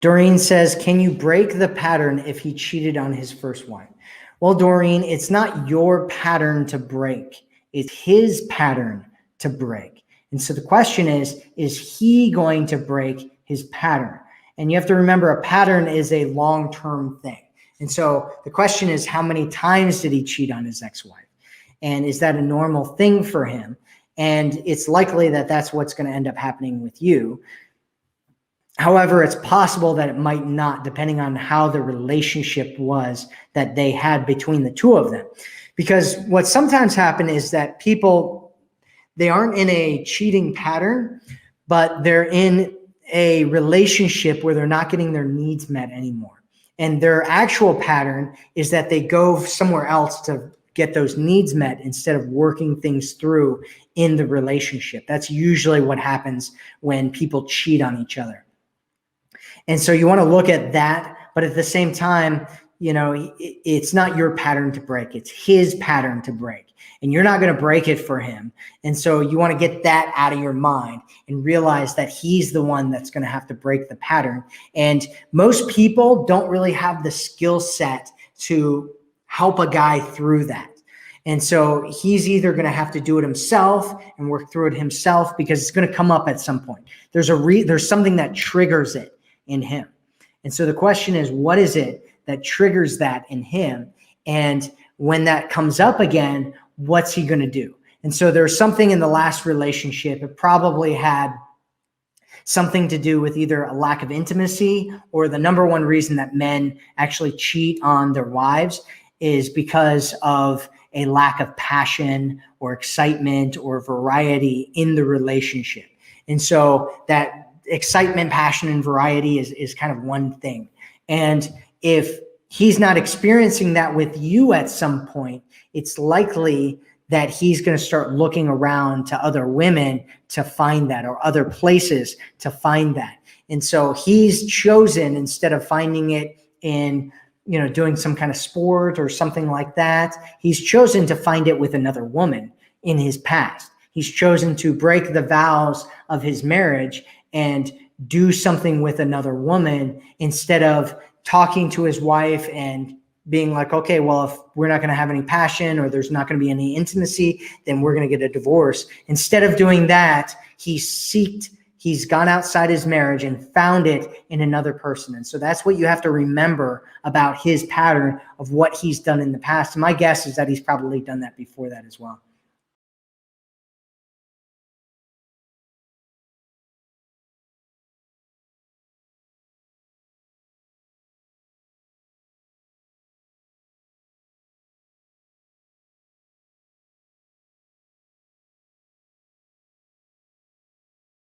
Doreen says, can you break the pattern if he cheated on his first wife? Well, Doreen, it's not your pattern to break. It's his pattern to break. And so the question is he going to break his pattern? And you have to remember a pattern is a long-term thing. And so the question is, how many times did he cheat on his ex-wife? And is that a normal thing for him? And it's likely that that's what's going to end up happening with you. However, it's possible that it might not, depending on how the relationship was that they had between the two of them. Because what sometimes happens is that people, they aren't in a cheating pattern, but they're in a relationship where they're not getting their needs met anymore. And their actual pattern is that they go somewhere else to get those needs met instead of working things through in the relationship. That's usually what happens when people cheat on each other. And so you want to look at that, but at the same time, you know, it's not your pattern to break. It's his pattern to break. And you're not going to break it for him. And so you want to get that out of your mind and realize that he's the one that's going to have to break the pattern. And most people don't really have the skill set to help a guy through that. And so he's either going to have to do it himself and work through it himself, because it's going to come up at some point. There's something that triggers it in him. And so the question is, what is it that triggers that in him? And when that comes up again, what's he going to do? And so there's something in the last relationship. It probably had something to do with either a lack of intimacy, or the number one reason that men actually cheat on their wives is because of a lack of passion or excitement or variety in the relationship. And so that excitement, passion, and variety is kind of one thing. And if he's not experiencing that with you at some point, it's likely that he's going to start looking around to other women to find that, or other places to find that. And so he's chosen, instead of finding it in, you know, doing some kind of sport or something like that, he's chosen to find it with another woman in his past. He's chosen to break the vows of his marriage and do something with another woman, instead of talking to his wife and being like, okay, well, if we're not going to have any passion, or there's not going to be any intimacy, then we're going to get a divorce. Instead of doing that, he's gone outside his marriage and found it in another person. And so that's what you have to remember about his pattern of what he's done in the past. And my guess is that he's probably done that before that as well.